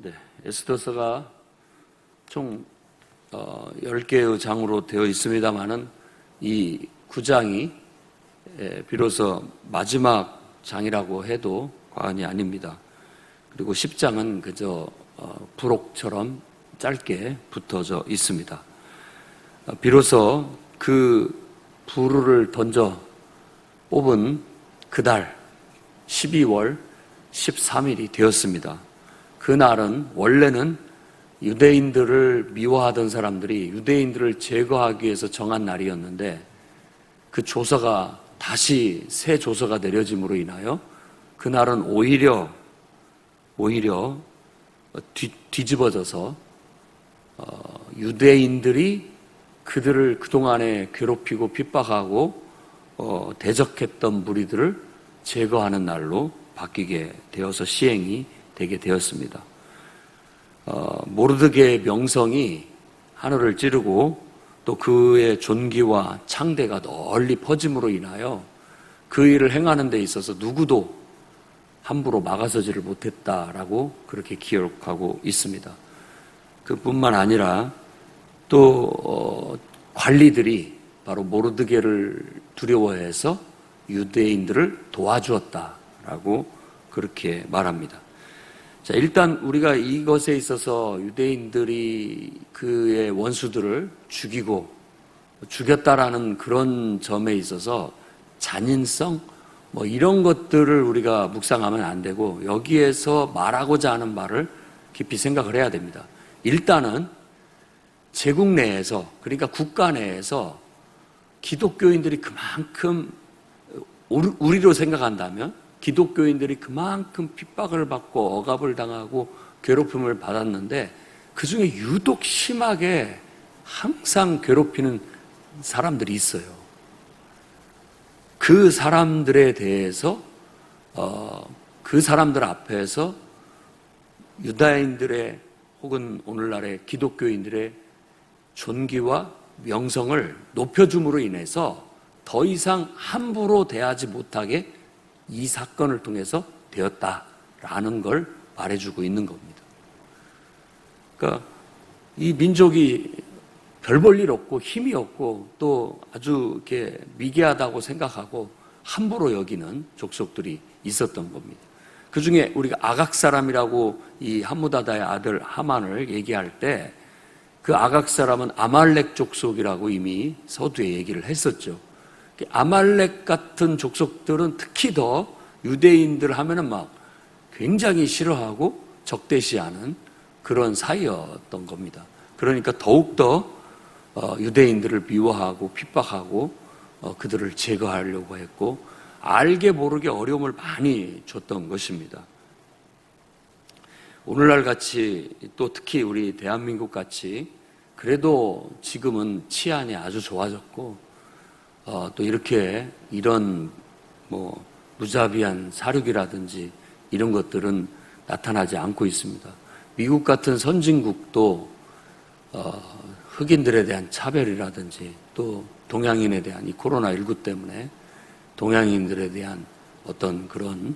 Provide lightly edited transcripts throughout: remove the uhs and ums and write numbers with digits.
네, 에스더서가 총 10개의 장으로 되어 있습니다만은 이 9장이 비로소 마지막 장이라고 해도 과언이 아닙니다. 그리고 10장은 그저 부록처럼 짧게 붙어져 있습니다. 비로소 그 부르를 던져 뽑은 그달 12월 13일이 되었습니다. 그날은 원래는 유대인들을 미워하던 사람들이 유대인들을 제거하기 위해서 정한 날이었는데 그 조서가 다시 새 조서가 내려짐으로 인하여 그날은 오히려 뒤집어져서 유대인들이 그들을 그동안에 괴롭히고 핍박하고 대적했던 무리들을 제거하는 날로 바뀌게 되어서 시행이 되게 되었습니다. 모르드게의 명성이 하늘을 찌르고 또 그의 존귀와 창대가 널리 퍼짐으로 인하여 그 일을 행하는 데 있어서 누구도 함부로 막아서지를 못했다라고 그렇게 기록하고 있습니다. 그뿐만 아니라 또 관리들이 바로 모르드게를 두려워해서 유대인들을 도와주었다라고 그렇게 말합니다. 자, 일단 우리가 이것에 있어서 유대인들이 그의 원수들을 죽였다라는 그런 점에 있어서 잔인성 이런 것들을 우리가 묵상하면 안 되고 여기에서 말하고자 하는 말을 깊이 생각을 해야 됩니다. 일단은 제국 내에서, 그러니까 국가 내에서 기독교인들이 그만큼 우리로 생각한다면 기독교인들이 그만큼 핍박을 받고 억압을 당하고 괴롭힘을 받았는데 그 중에 유독 심하게 항상 괴롭히는 사람들이 있어요. 그 사람들에 대해서 그 사람들 앞에서 유다인들의 혹은 오늘날의 기독교인들의 존귀와 명성을 높여줌으로 인해서 더 이상 함부로 대하지 못하게 이 사건을 통해서 되었다라는 걸 말해주고 있는 겁니다. 그러니까 이 민족이 별 볼 일 없고 힘이 없고 또 아주 이렇게 미개하다고 생각하고 함부로 여기는 족속들이 있었던 겁니다. 그 중에 우리가 아각 사람이라고 이 함무다다의 아들 하만을 얘기할 때 그 아각 사람은 아말렉 족속이라고 이미 서두에 얘기를 했었죠. 아말렉 같은 족속들은 특히 더 유대인들 하면은 막 굉장히 싫어하고 적대시하는 그런 사이였던 겁니다. 그러니까 더욱더 유대인들을 미워하고 핍박하고 그들을 제거하려고 했고 알게 모르게 어려움을 많이 줬던 것입니다. 오늘날 같이 또 특히 우리 대한민국 같이 그래도 지금은 치안이 아주 좋아졌고 또 이렇게 이런 무자비한 사륙이라든지 이런 것들은 나타나지 않고 있습니다. 미국 같은 선진국도 흑인들에 대한 차별이라든지 또 동양인에 대한 이 코로나19 때문에 동양인들에 대한 어떤 그런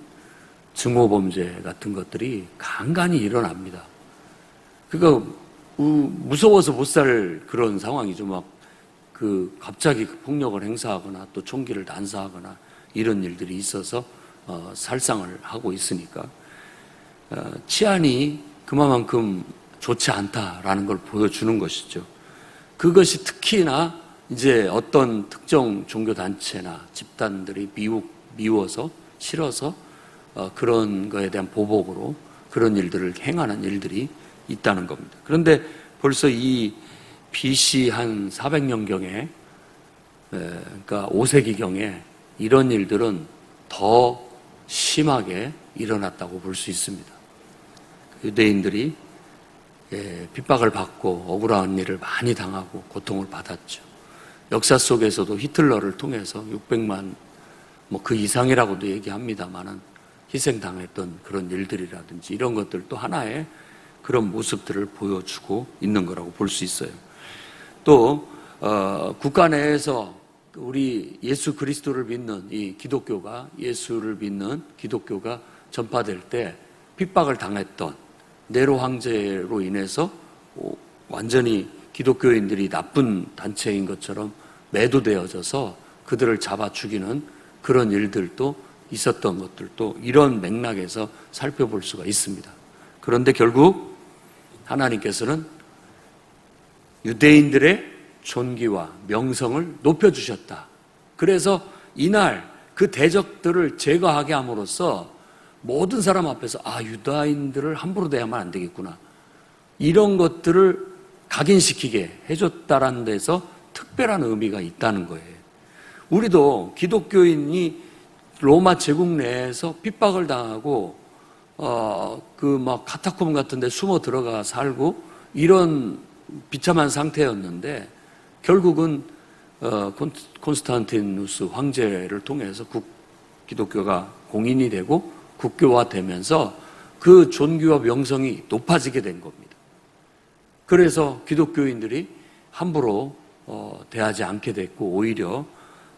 증오범죄 같은 것들이 간간히 일어납니다. 그러니까 무서워서 못 살 그런 상황이죠. 갑자기 폭력을 행사하거나 또 총기를 난사하거나 이런 일들이 있어서 살상을 하고 있으니까 치안이 그만큼 좋지 않다라는 걸 보여주는 것이죠. 그것이 특히나 이제 어떤 특정 종교단체나 집단들이 미워서 싫어서 그런 거에 대한 보복으로 그런 일들을 행하는 일들이 있다는 겁니다. 그런데 벌써 이 BC 한 400년경에 그러니까 5세기경에 이런 일들은 더 심하게 일어났다고 볼 수 있습니다. 유대인들이 핍박을 받고 억울한 일을 많이 당하고 고통을 받았죠. 역사 속에서도 히틀러를 통해서 600만 그 이상이라고도 얘기합니다만은 희생당했던 그런 일들이라든지 이런 것들도 하나의 그런 모습들을 보여주고 있는 거라고 볼 수 있어요. 또 국가 내에서 우리 예수 그리스도를 믿는 이 기독교가 예수를 믿는 기독교가 전파될 때 핍박을 당했던 네로 황제로 인해서 완전히 기독교인들이 나쁜 단체인 것처럼 매도되어져서 그들을 잡아 죽이는 그런 일들도 있었던 것들도 이런 맥락에서 살펴볼 수가 있습니다. 그런데 결국 하나님께서는 유대인들의 존귀와 명성을 높여주셨다. 그래서 이날 그 대적들을 제거하게 함으로써 모든 사람 앞에서 유다인들을 함부로 대하면 안 되겠구나, 이런 것들을 각인시키게 해줬다라는 데서 특별한 의미가 있다는 거예요. 우리도 기독교인이 로마 제국 내에서 핍박을 당하고 카타콤 같은 데 숨어 들어가 살고 이런 비참한 상태였는데, 결국은 콘스탄티누스 황제를 통해서 기독교가 공인이 되고 국교화되면서 그 존귀와 명성이 높아지게 된 겁니다. 그래서 기독교인들이 함부로 대하지 않게 됐고 오히려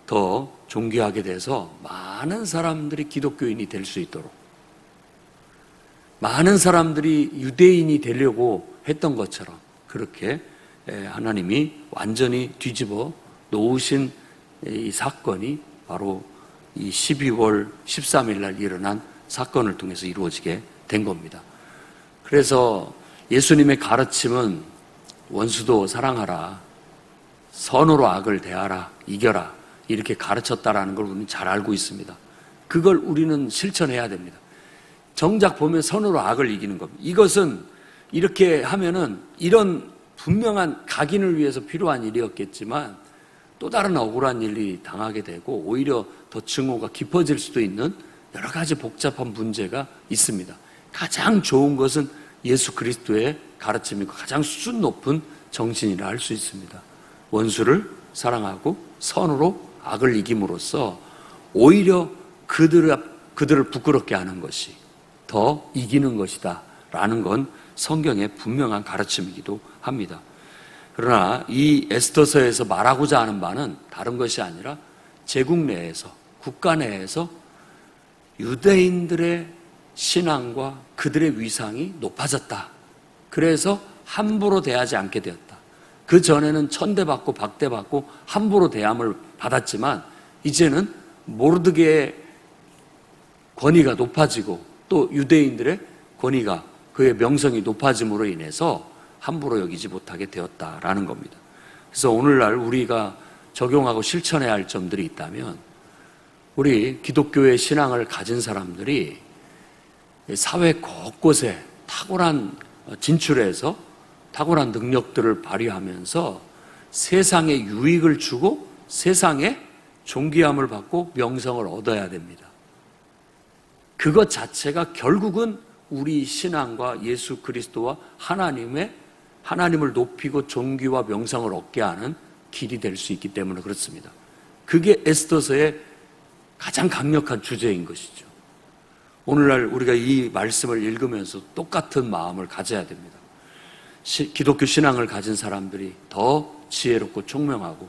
더 존귀하게 돼서 많은 사람들이 기독교인이 될 수 있도록, 많은 사람들이 유대인이 되려고 했던 것처럼 그렇게 하나님이 완전히 뒤집어 놓으신 이 사건이 바로 이 12월 13일 날 일어난 사건을 통해서 이루어지게 된 겁니다. 그래서 예수님의 가르침은 원수도 사랑하라, 선으로 악을 대하라, 이겨라, 이렇게 가르쳤다라는 걸 우리는 잘 알고 있습니다. 그걸 우리는 실천해야 됩니다. 정작 보면 선으로 악을 이기는 겁니다. 이것은 이렇게 하면은 이런 분명한 각인을 위해서 필요한 일이었겠지만 또 다른 억울한 일이 당하게 되고 오히려 더 증오가 깊어질 수도 있는 여러 가지 복잡한 문제가 있습니다. 가장 좋은 것은 예수 그리스도의 가르침이고 가장 수준 높은 정신이라 할 수 있습니다. 원수를 사랑하고 선으로 악을 이김으로써 오히려 그들을 부끄럽게 하는 것이 더 이기는 것이다 라는 건 성경의 분명한 가르침이기도 합니다. 그러나 이 에스더서에서 말하고자 하는 바는 다른 것이 아니라 제국 내에서, 국가 내에서 유대인들의 신앙과 그들의 위상이 높아졌다. 그래서 함부로 대하지 않게 되었다. 그 전에는 천대받고 박대받고 함부로 대함을 받았지만 이제는 모르드게의 권위가 높아지고 또 유대인들의 권위가, 그의 명성이 높아짐으로 인해서 함부로 여기지 못하게 되었다라는 겁니다. 그래서 오늘날 우리가 적용하고 실천해야 할 점들이 있다면, 우리 기독교의 신앙을 가진 사람들이 사회 곳곳에 탁월한 진출해서 탁월한 능력들을 발휘하면서 세상에 유익을 주고 세상에 존귀함을 받고 명성을 얻어야 됩니다. 그것 자체가 결국은 우리 신앙과 예수 그리스도와 하나님을 높이고 존귀와 명성을 얻게 하는 길이 될 수 있기 때문에 그렇습니다. 그게 에스더서의 가장 강력한 주제인 것이죠. 오늘날 우리가 이 말씀을 읽으면서 똑같은 마음을 가져야 됩니다. 기독교 신앙을 가진 사람들이 더 지혜롭고 총명하고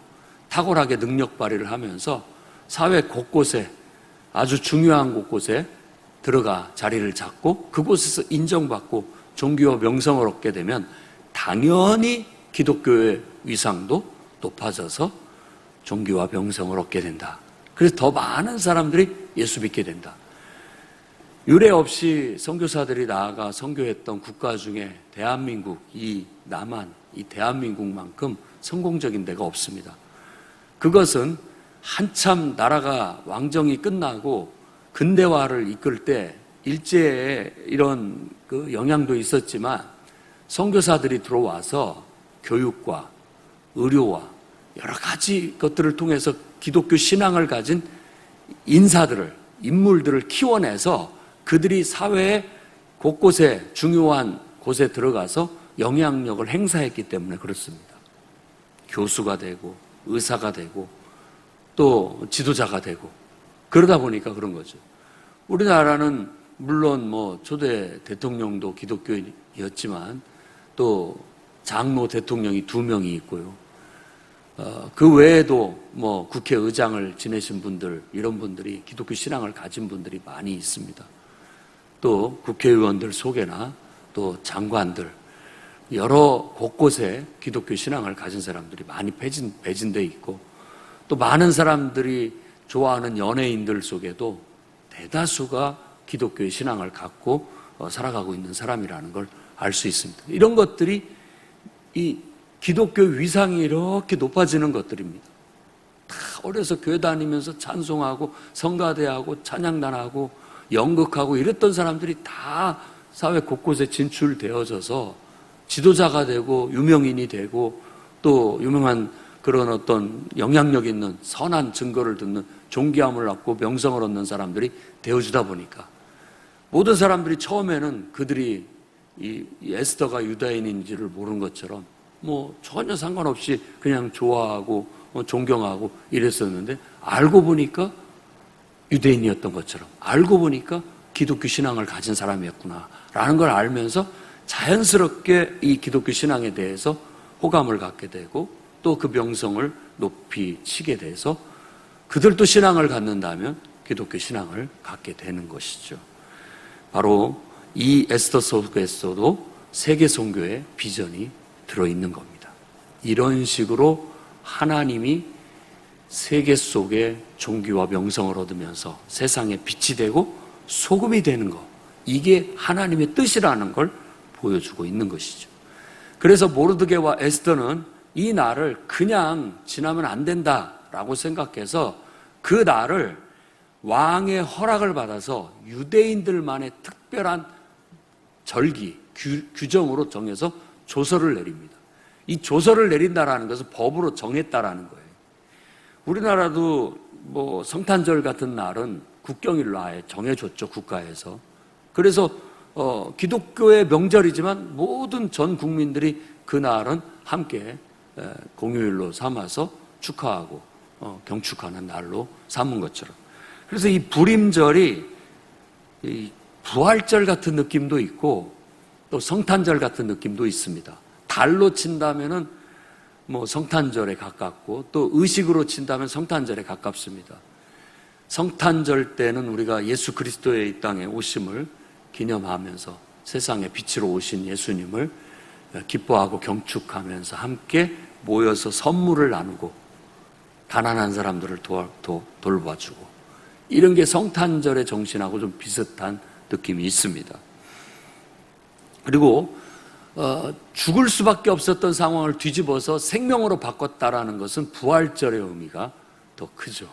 탁월하게 능력 발휘를 하면서 사회 곳곳에, 아주 중요한 곳곳에 들어가 자리를 잡고 그곳에서 인정받고 존귀와 명성을 얻게 되면 당연히 기독교의 위상도 높아져서 존귀와 명성을 얻게 된다. 그래서 더 많은 사람들이 예수 믿게 된다. 유례 없이 선교사들이 나아가 선교했던 국가 중에 대한민국, 이 남한, 이 대한민국만큼 성공적인 데가 없습니다. 그것은 한참 나라가 왕정이 끝나고 근대화를 이끌 때 일제의 이런 그 영향도 있었지만 선교사들이 들어와서 교육과 의료와 여러 가지 것들을 통해서 기독교 신앙을 가진 인물들을 키워내서 그들이 사회의 곳곳에, 중요한 곳에 들어가서 영향력을 행사했기 때문에 그렇습니다. 교수가 되고 의사가 되고 또 지도자가 되고 그러다 보니까 그런 거죠. 우리나라는 물론 초대 대통령도 기독교인이었지만 또 장로 대통령이 2명이 있고요. 그 외에도 국회의장을 지내신 분들, 이런 분들이 기독교 신앙을 가진 분들이 많이 있습니다. 또 국회의원들 속에나 또 장관들, 여러 곳곳에 기독교 신앙을 가진 사람들이 많이 배진돼 있고, 또 많은 사람들이 좋아하는 연예인들 속에도 대다수가 기독교의 신앙을 갖고 살아가고 있는 사람이라는 걸 알 수 있습니다. 이런 것들이 이 기독교 위상이 이렇게 높아지는 것들입니다. 다 어려서 교회 다니면서 찬송하고 성가대하고 찬양단하고 연극하고 이랬던 사람들이 다 사회 곳곳에 진출되어져서 지도자가 되고 유명인이 되고 또 유명한 그런 어떤 영향력 있는 선한 증거를 듣는 존귀함을 얻고 명성을 얻는 사람들이 되어주다 보니까 모든 사람들이 처음에는 그들이 이 에스더가 유다인인지를 모르는 것처럼 뭐 전혀 상관없이 그냥 좋아하고 존경하고 이랬었는데, 알고 보니까 유대인이었던 것처럼, 알고 보니까 기독교 신앙을 가진 사람이었구나 라는 걸 알면서 자연스럽게 이 기독교 신앙에 대해서 호감을 갖게 되고 또 그 명성을 높이 치게 돼서 그들도 신앙을 갖는다면 기독교 신앙을 갖게 되는 것이죠. 바로 이 에스더 속에서도 세계 선교의 비전이 들어있는 겁니다. 이런 식으로 하나님이 세계 속에 존귀와 명성을 얻으면서 세상에 빛이 되고 소금이 되는 것, 이게 하나님의 뜻이라는 걸 보여주고 있는 것이죠. 그래서 모르드게와 에스더는 이 날을 그냥 지나면 안 된다라고 생각해서 그 날을 왕의 허락을 받아서 유대인들만의 특별한 절기, 규정으로 정해서 조서를 내립니다. 이 조서를 내린다라는 것은 법으로 정했다라는 거예요. 우리나라도 뭐 성탄절 같은 날은 국경일로 아예 정해줬죠, 국가에서. 그래서 기독교의 명절이지만 모든 전 국민들이 그 날은 함께 공휴일로 삼아서 축하하고 경축하는 날로 삼은 것처럼. 그래서 이 불임절이 이 부활절 같은 느낌도 있고 또 성탄절 같은 느낌도 있습니다. 달로 친다면은 뭐 성탄절에 가깝고 또 의식으로 친다면 성탄절에 가깝습니다. 성탄절 때는 우리가 예수 그리스도의 이 땅에 오심을 기념하면서 세상에 빛으로 오신 예수님을 기뻐하고 경축하면서 함께 모여서 선물을 나누고 가난한 사람들을 돌봐주고, 이런 게 성탄절의 정신하고 좀 비슷한 느낌이 있습니다. 그리고 죽을 수밖에 없었던 상황을 뒤집어서 생명으로 바꿨다라는 것은 부활절의 의미가 더 크죠.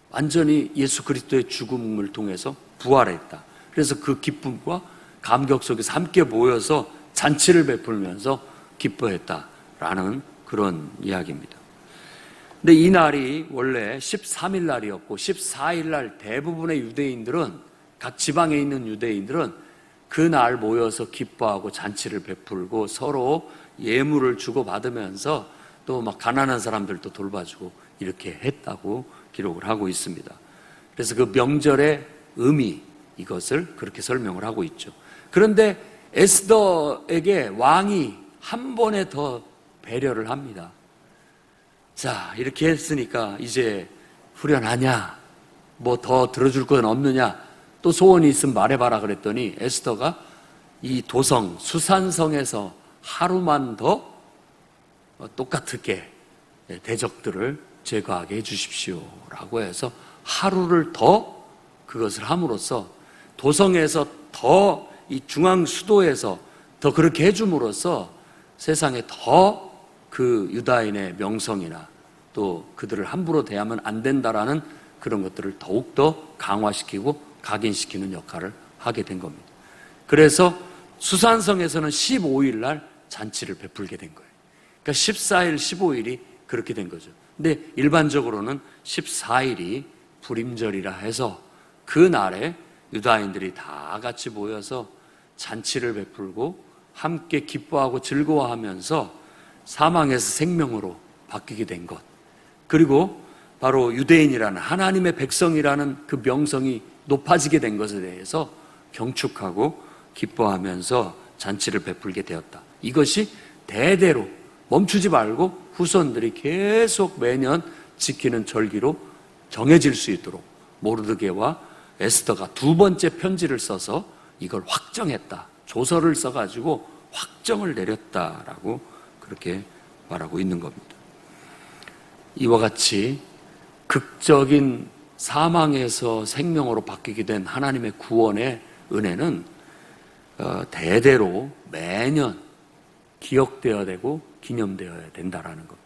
완전히 예수 그리스도의 죽음을 통해서 부활했다. 그래서 그 기쁨과 감격 속에서 함께 모여서 잔치를 베풀면서 기뻐했다라는 그런 이야기입니다. 근데 이 날이 원래 13일 날이었고 14일 날 대부분의 유대인들은, 각 지방에 있는 유대인들은 그 날 모여서 기뻐하고 잔치를 베풀고 서로 예물을 주고받으면서 또 막 가난한 사람들도 돌봐주고 이렇게 했다고 기록을 하고 있습니다. 그래서 그 명절의 의미, 이것을 그렇게 설명을 하고 있죠. 그런데 에스더에게 왕이 한 번에 더 배려를 합니다. 자, 이렇게 했으니까 이제 후련하냐? 뭐 더 들어줄 건 없느냐? 또 소원이 있으면 말해봐라 그랬더니 에스더가 이 도성 수산성에서 하루만 더 똑같게 대적들을 제거하게 해주십시오 라고 해서 하루를 더 그것을 함으로써 도성에서 더 이 중앙 수도에서 더 그렇게 해줌으로써 세상에 더 그 유다인의 명성이나 또 그들을 함부로 대하면 안 된다라는 그런 것들을 더욱더 강화시키고 각인시키는 역할을 하게 된 겁니다. 그래서 수산성에서는 15일 날 잔치를 베풀게 된 거예요. 그러니까 14일, 15일이 그렇게 된 거죠. 근데 일반적으로는 14일이 불임절이라 해서 그 날에 유다인들이 다 같이 모여서 잔치를 베풀고 함께 기뻐하고 즐거워하면서 사망에서 생명으로 바뀌게 된 것, 그리고 바로 유대인이라는 하나님의 백성이라는 그 명성이 높아지게 된 것에 대해서 경축하고 기뻐하면서 잔치를 베풀게 되었다. 이것이 대대로 멈추지 말고 후손들이 계속 매년 지키는 절기로 정해질 수 있도록 모르드게와 에스더가 두 번째 편지를 써서 이걸 확정했다. 조서를 써가지고 확정을 내렸다라고 그렇게 말하고 있는 겁니다. 이와 같이 극적인 사망에서 생명으로 바뀌게 된 하나님의 구원의 은혜는 대대로 매년 기억되어야 되고 기념되어야 된다라는 겁니다.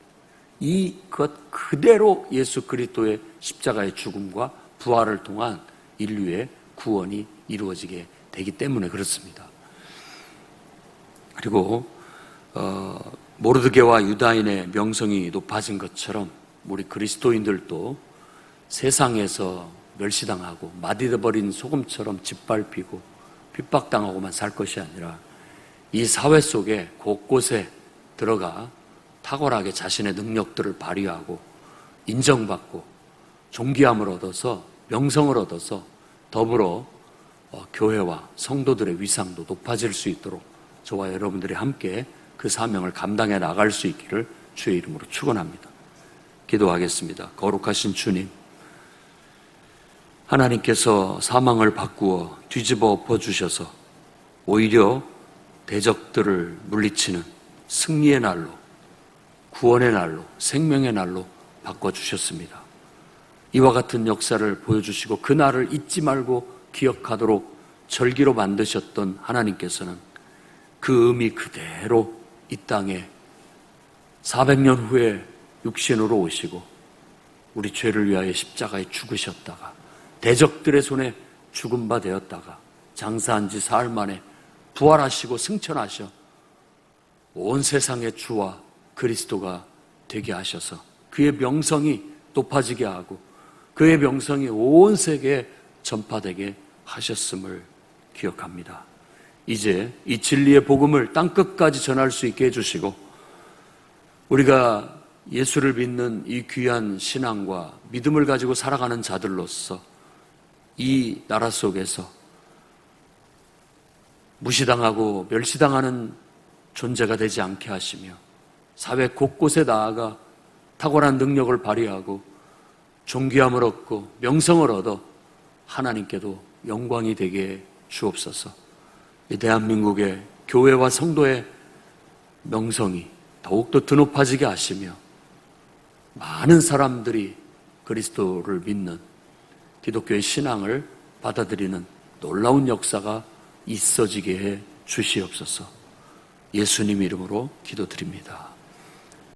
이것 그대로 예수 그리스도의 십자가의 죽음과 부활을 통한 인류의 구원이 이루어지게 되기 때문에 그렇습니다. 그리고 모르드게와 유다인의 명성이 높아진 것처럼 우리 그리스도인들도 세상에서 멸시당하고 맛있어버린 소금처럼 짓밟히고 핍박당하고만 살 것이 아니라 이 사회 속에 곳곳에 들어가 탁월하게 자신의 능력들을 발휘하고 인정받고 존귀함을 얻어서 명성을 얻어서 더불어 교회와 성도들의 위상도 높아질 수 있도록 저와 여러분들이 함께 그 사명을 감당해 나갈 수 있기를 주의 이름으로 축원합니다. 기도하겠습니다. 거룩하신 주님, 하나님께서 사망을 바꾸어 뒤집어 엎어주셔서 오히려 대적들을 물리치는 승리의 날로, 구원의 날로, 생명의 날로 바꿔주셨습니다. 이와 같은 역사를 보여주시고 그 날을 잊지 말고 기억하도록 절기로 만드셨던 하나님께서는 그 의미 그대로 이 땅에 400년 후에 육신으로 오시고 우리 죄를 위하여 십자가에 죽으셨다가 대적들의 손에 죽은 바 되었다가 장사한 지 사흘 만에 부활하시고 승천하셔 온 세상의 주와 그리스도가 되게 하셔서 그의 명성이 높아지게 하고 그의 명성이 온 세계에 전파되게 하셨음을 기억합니다. 이제 이 진리의 복음을 땅끝까지 전할 수 있게 해주시고 우리가 예수를 믿는 이 귀한 신앙과 믿음을 가지고 살아가는 자들로서 이 나라 속에서 무시당하고 멸시당하는 존재가 되지 않게 하시며 사회 곳곳에 나아가 탁월한 능력을 발휘하고 존귀함을 얻고 명성을 얻어 하나님께도 영광이 되게 주옵소서. 이 대한민국의 교회와 성도의 명성이 더욱더 드높아지게 하시며 많은 사람들이 그리스도를 믿는 기독교의 신앙을 받아들이는 놀라운 역사가 있어지게 해 주시옵소서. 예수님 이름으로 기도드립니다.